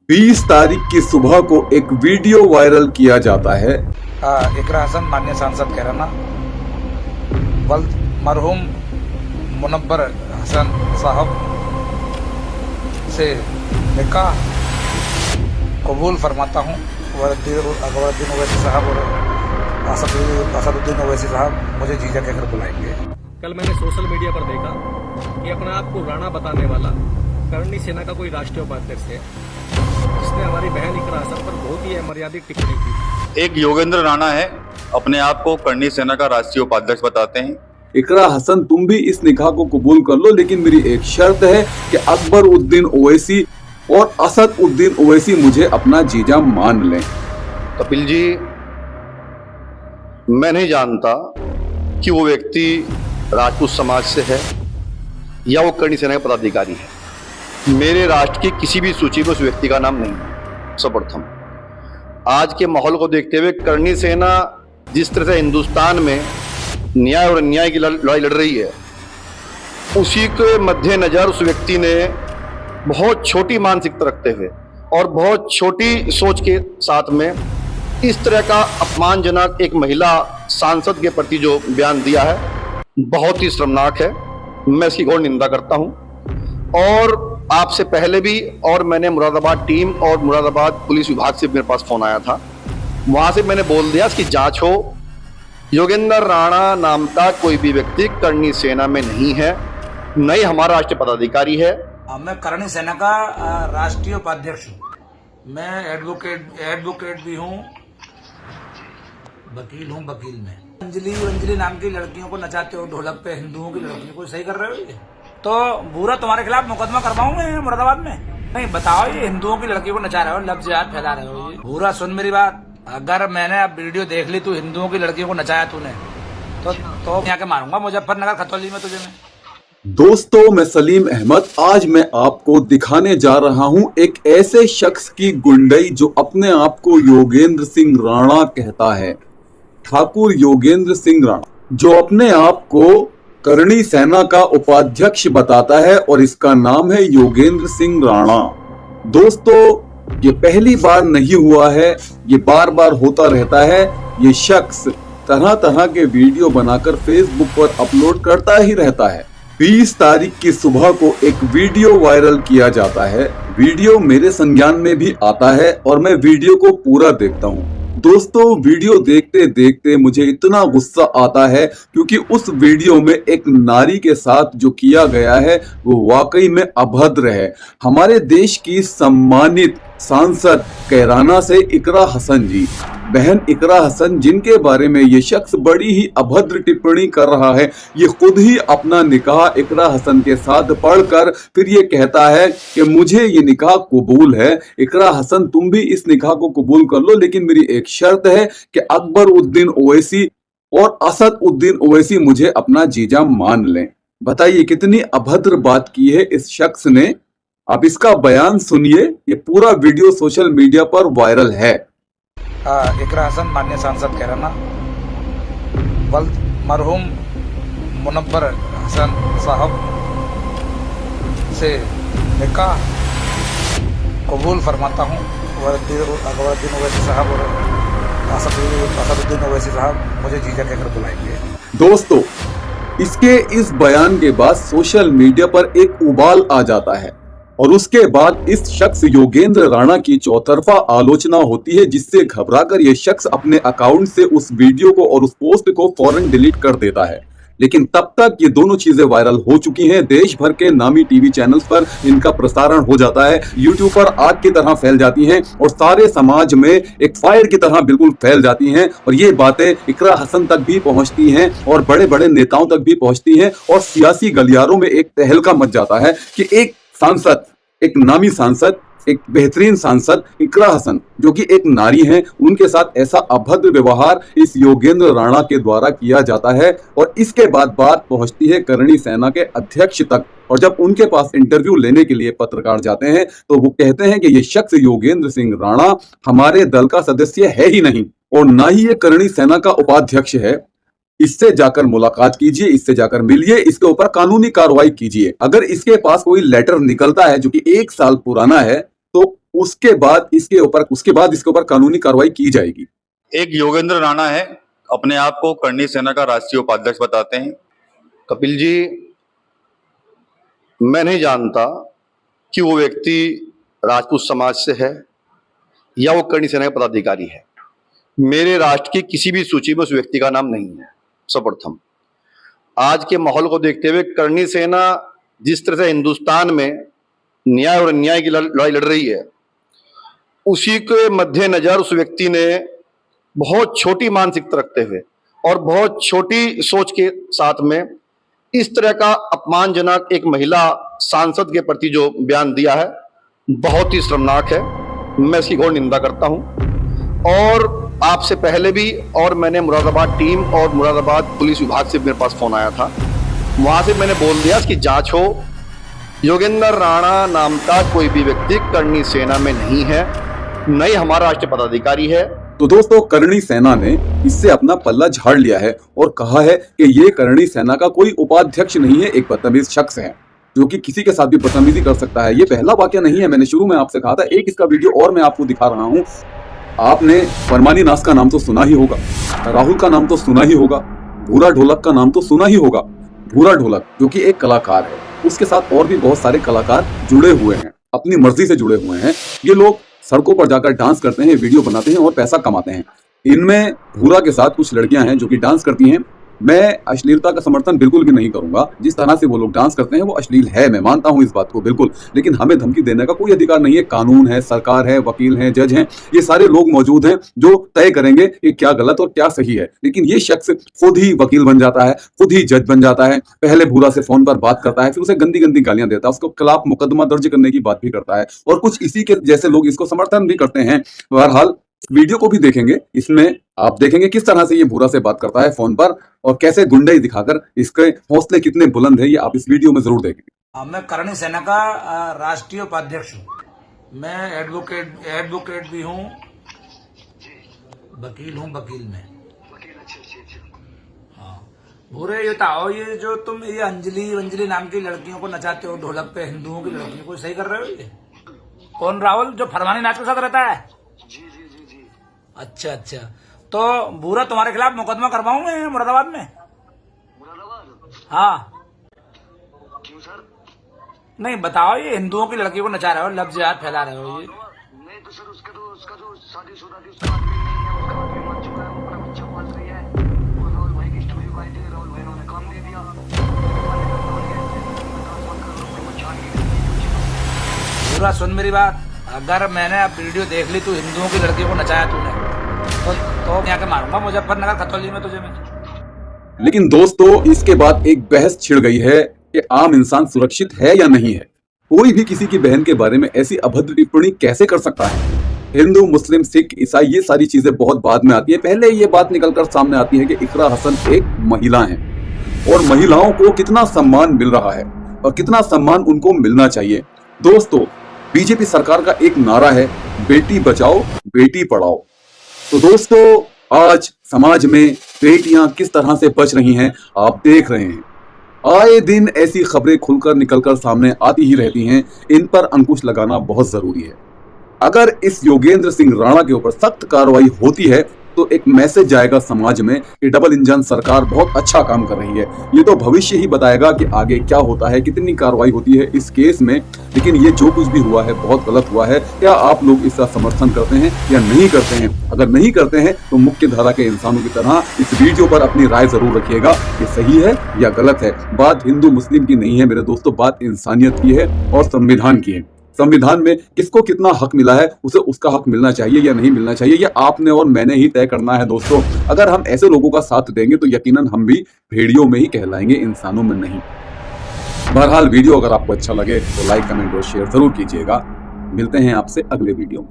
20 तारीख की सुबह को एक वीडियो वायरल किया जाता है। इकरा हसन माननीय सांसद कैराना वल्द मरहूम मुनव्वर हसन साहब से निकाह कबूल फरमाता हूँ। अकबरुद्दीन ओवैसी साहब और असदुद्दीन ओवैसी साहब मुझे जीजा कहकर बुलाएंगे। कल मैंने सोशल मीडिया पर देखा कि अपने आप को राणा बताने वाला करणी सेना का कोई राष्ट्रीय उपाध्यक्ष है, जिसने हमारी बहन इकरा हसन पर बहुत ही अमर्यादित टिप्पणी की। एक योगेंद्र राणा है, अपने आप को करणी सेना का राष्ट्रीय उपाध्यक्ष बताते हैं। इकरा हसन, तुम भी इस निकाह को कबूल कर लो, लेकिन मेरी एक शर्त है कि अकबरुद्दीन ओवैसी और असदुद्दीन ओवैसी मुझे अपना जीजा मान लें। कपिल जी, मैं नहीं जानता कि वो व्यक्ति राजपूत समाज से है या वो करणी सेना का पदाधिकारी है। मेरे राष्ट्र की किसी भी सूची में उस व्यक्ति का नाम नहीं है। सर्वप्रथम, आज के माहौल को देखते हुए करणी सेना जिस तरह से हिंदुस्तान में न्याय और अन्याय की लड़ाई लड़ रही है, उसी के मद्देनजर उस व्यक्ति ने बहुत छोटी मानसिकता रखते हुए और बहुत छोटी सोच के साथ में इस तरह का अपमानजनक एक महिला सांसद के प्रति जो बयान दिया है, बहुत ही शर्मनाक है। मैं इसकी घोर निंदा करता हूं। और आपसे पहले भी और मैंने मुरादाबाद टीम और मुरादाबाद पुलिस विभाग से मेरे पास फोन आया था, वहां से मैंने बोल दिया इसकी जांच हो। योगेंद्र राणा नाम का कोई भी व्यक्ति करणी सेना में नहीं है, न ही हमारा राष्ट्रीय पदाधिकारी है। मैं करणी सेना का राष्ट्रीय उपाध्यक्ष हूँ। मैं एडवोकेट भी हूँ, वकील हूँ। वकील में अंजलि नाम की लड़कियों को नचाते हो ढोलक पे, हिंदुओं की लड़कियों को सही कर रहे हो ये? तो पूरा तुम्हारे खिलाफ मुकदमा करवाऊंगे मुरादाबाद में। नहीं बताओ, ये हिंदुओं की लड़कियों को नचा रहे हो, लफ्ज़ याद फैला रहे हो। ये पूरा सुन मेरी बात। अगर मैंने अब वीडियो देख ली, तू हिंदुओं की लड़कियों को नचाया तूने, तो यहाँ के मारूंगा मुजफ्फरनगर खतौली में तुझे मैं। दोस्तों, मैं सलीम अहमद। आज मैं आपको दिखाने जा रहा हूं एक ऐसे शख्स की गुंडई जो अपने आप को योगेंद्र सिंह राणा कहता है। ठाकुर योगेंद्र सिंह राणा, जो अपने आप को करणी सेना का उपाध्यक्ष बताता है, और इसका नाम है योगेंद्र सिंह राणा। दोस्तों, ये पहली बार नहीं हुआ है, ये बार बार होता रहता है। ये शख्स तरह तरह के वीडियो बनाकर फेसबुक पर अपलोड करता ही रहता है। 20 तारीख की सुबह को एक वीडियो वायरल किया जाता है। वीडियो मेरे संज्ञान में भी आता है और मैं वीडियो को पूरा देखता हूँ। दोस्तों, वीडियो देखते देखते मुझे इतना गुस्सा आता है, क्योंकि उस वीडियो में एक नारी के साथ जो किया गया है वो वाकई में अभद्र है। हमारे देश की सम्मानित सांसद कैराना से इकरा हसन जी, बहन इकरा हसन, जिनके बारे में ये शख्स बड़ी ही अभद्र टिप्पणी कर रहा है। ये खुद ही अपना निकाह इकरा हसन के साथ पढ़कर फिर ये कहता है कि मुझे ये निकाह कबूल है। इकरा हसन, तुम भी इस निकाह को कबूल कर लो, लेकिन मेरी एक शर्त है कि अकबरुद्दीन ओवैसी और असदुद्दीन ओवैसी मुझे अपना जीजा मान लें। बताइए कितनी अभद्र बात की है इस शख्स ने। आप इसका बयान सुनिए। ये पूरा वीडियो सोशल मीडिया पर वायरल है। इकरा हसन माननीय सांसद कैराना वल्द मरहूम मुनव्वर हसन साहब से निकाह कबूल फरमाता हूँ। अकबरुद्दीन ओवैसी साहब और असदुद्दीन ओवैसी साहब मुझे जीजा कहकर बुलाएंगे। दोस्तों, इसके इस बयान के बाद सोशल मीडिया पर एक उबाल आ जाता है, और उसके बाद इस शख्स योगेंद्र राणा की चौतरफा आलोचना होती है, जिससे घबराकर यह शख्स अपने अकाउंट से उस वीडियो को और उस पोस्ट को फौरन डिलीट कर देता है। लेकिन तब तक ये दोनों चीजें वायरल हो चुकी हैं। देश भर के नामी टीवी चैनल्स पर इनका प्रसारण हो जाता है, यूट्यूब पर आग की तरह फैल जाती हैं और सारे समाज में एक फायर की तरह बिल्कुल फैल जाती हैं। और ये बातें इकरा हसन तक भी पहुंचती हैं और बड़े बड़े नेताओं तक भी पहुंचती हैं, और सियासी गलियारों में एक तहलका मच जाता है कि एक सांसद, एक नामी सांसद, एक बेहतरीन सांसद इकरा हसन, जो कि एक नारी हैं, उनके साथ ऐसा अभद्र व्यवहार इस योगेंद्र राणा के द्वारा किया जाता है। और इसके बाद बात पहुंचती है करणी सेना के अध्यक्ष तक, और जब उनके पास इंटरव्यू लेने के लिए पत्रकार जाते हैं तो वो कहते हैं कि ये शख्स योगेंद्र सिंह राणा हमारे दल का सदस्य है ही नहीं, और ना ही ये करणी सेना का उपाध्यक्ष है। इससे जाकर मुलाकात कीजिए, इससे जाकर मिलिए, इसके ऊपर कानूनी कार्रवाई कीजिए। अगर इसके पास कोई लेटर निकलता है जो कि 1 साल पुराना है, तो उसके बाद इसके ऊपर कानूनी कार्रवाई की जाएगी। एक योगेंद्र राणा है, अपने आप को करणी सेना का राष्ट्रीय उपाध्यक्ष बताते हैं। कपिल जी, मैं नहीं जानता कि वो व्यक्ति राजपूत समाज से है या वो करणी सेना का पदाधिकारी है। मेरे राष्ट्र की किसी भी सूची में उस व्यक्ति का नाम नहीं है। सर्वप्रथम, आज के माहौल को देखते हुए करणी सेना जिस तरह से हिंदुस्तान में न्याय और अन्याय की लड़ाई लड़ रही है, उसी के मद्देनजर उस व्यक्ति ने बहुत छोटी मानसिकता रखते हुए और बहुत छोटी सोच के साथ में इस तरह का अपमानजनक एक महिला सांसद के प्रति जो बयान दिया है, बहुत ही शर्मनाक है। मैं इसकी घोर निंदा करता हूं। और आपसे पहले भी और मैंने मुरादाबाद टीम और मुरादाबाद पुलिस विभाग से मेरे पास फोन आया था, वहां से मैंने बोल दिया इसकी जांच हो। योगेंद्र राणा नाम का कोई भी व्यक्ति करणी सेना में नहीं है, न ही हमारा राष्ट्रीय पदाधिकारी है। तो दोस्तों, करणी सेना ने इससे अपना पल्ला झाड़ लिया है और कहा है कि ये करणी सेना का कोई उपाध्यक्ष नहीं है, एक बदतमीज शख्स है जो कि किसी के साथ भी बदतमीजी कर सकता है। ये पहला वाकया नहीं है, मैंने शुरू में आपसे कहा था। एक इसका वीडियो और मैं आपको दिखा रहा हूं। आपने फरमानी नास का नाम तो सुना ही होगा, राहुल का नाम तो सुना ही होगा, भूरा ढोलक का नाम तो सुना ही होगा। भूरा ढोलक जो कि एक कलाकार है, उसके साथ और भी बहुत सारे कलाकार जुड़े हुए हैं, अपनी मर्जी से जुड़े हुए हैं। ये लोग सड़कों पर जाकर डांस करते हैं, वीडियो बनाते हैं और पैसा कमाते हैं। इनमें भूरा के साथ कुछ लड़कियां हैं जो कि डांस करती हैं। मैं अश्लीलता का समर्थन बिल्कुल भी नहीं करूंगा। जिस तरह से वो लोग डांस करते हैं वो अश्लील है, मैं मानता हूं इस बात को बिल्कुल, लेकिन हमें धमकी देने का कोई अधिकार नहीं है। कानून है, सरकार है, वकील हैं, जज हैं, ये सारे लोग मौजूद हैं जो तय करेंगे कि क्या गलत और क्या सही है। लेकिन ये शख्स खुद ही वकील बन जाता है, खुद ही जज बन जाता है, पहले भूरा से फोन पर बात करता है, फिर उसे गंदी गंदी गालियां देता है, उसको खिलाफ मुकदमा दर्ज करने की बात भी करता है, और कुछ इसी के जैसे लोग इसको समर्थन भी करते हैं। बहरहाल वीडियो को भी देखेंगे, इसमें आप देखेंगे किस तरह से ये भूरा से बात करता है फोन पर और कैसे गुंडई दिखाकर इसके हौसले कितने बुलंद है, ये आप इस वीडियो में जरूर देखेंगे। मैं करणी सेना का राष्ट्रीय उपाध्यक्ष हूँ। मैं एडवोकेट भी हूँ, वकील हूँ, वकील में। हाँ, भूरे ये बताओ, ये जो तुम ये अंजलि नाम की लड़कियों को नचाते हो ढोलक पे, हिंदुओं की लड़कियों को, सही कर रहे हो? ये कौन? राहुल जो फरमानी नाच के साथ रहता है? जी। अच्छा, तो भूरा तुम्हारे खिलाफ मुकदमा करवाऊं मैं मुरादाबाद में? हाँ। क्यों सर? नहीं बताओ, ये हिंदुओं की लड़की को नचा रहे हो, लफ्ज़ याद फैला रहे हो। ये नहीं तो सर, उसका जो शादीशुदा थी उसका आदमी नहीं है, उसका आदमी मर चुका है, वो बड़ा बच्चा पाल रही है। और राहुल भाई की स्टोरी को आई थी, राहुल भाई ने काम दे दिया। पूरा सुन मेरी बात, अगर मैंने अब वीडियो देख ली, तू हिंदुओं की लड़की को नचाया तूने, तो यहाँ के मारूंगा मुजफ्फरनगर खतौली में तुझे मैं। लेकिन दोस्तों, इसके बाद एक बहस छिड़ गई है कि आम इंसान सुरक्षित है या नहीं है। कोई भी किसी की बहन के बारे में ऐसी अभद्र टिप्पणी कैसे कर सकता है? हिंदू, मुस्लिम, सिख, ईसाई, ये सारी चीजें बहुत बाद में आती है। पहले ये बात निकलकर सामने आती है कि इकरा हसन एक महिला है और महिलाओं को कितना सम्मान मिल रहा है और कितना सम्मान उनको मिलना चाहिए। दोस्तों, बीजेपी सरकार का एक नारा है, बेटी बचाओ बेटी पढ़ाओ। तो दोस्तों, आज समाज में बेटियां किस तरह से बच रही हैं आप देख रहे हैं। आए दिन ऐसी खबरें खुलकर निकलकर सामने आती ही रहती हैं। इन पर अंकुश लगाना बहुत जरूरी है। अगर इस योगेंद्र सिंह राणा के ऊपर सख्त कार्रवाई होती है तो एक मैसेज जाएगा समाज में कि डबल इंजन सरकार बहुत अच्छा काम कर रही है। ये तो भविष्य ही बताएगा कि आगे क्या होता है, कितनी कार्रवाई होती है इस केस में। लेकिन ये जो कुछ भी हुआ है बहुत गलत हुआ है। क्या आप लोग इसका समर्थन करते हैं या नहीं करते हैं? अगर नहीं करते हैं तो मुख्य धारा के इंसानों की तरह इस वीडियो पर अपनी राय जरूर रखिएगा कि सही है या गलत है। बात हिंदू मुस्लिम की नहीं है मेरे दोस्तों, बात इंसानियत की है और संविधान की है। संविधान में किसको कितना हक मिला है, उसे उसका हक मिलना चाहिए या नहीं मिलना चाहिए, ये आपने और मैंने ही तय करना है दोस्तों। अगर हम ऐसे लोगों का साथ देंगे तो यकीनन हम भी भेड़ियों में ही कहलाएंगे, इंसानों में नहीं। बहरहाल वीडियो अगर आपको अच्छा लगे तो लाइक, कमेंट और शेयर जरूर कीजिएगा। मिलते हैं आपसे अगले वीडियो में।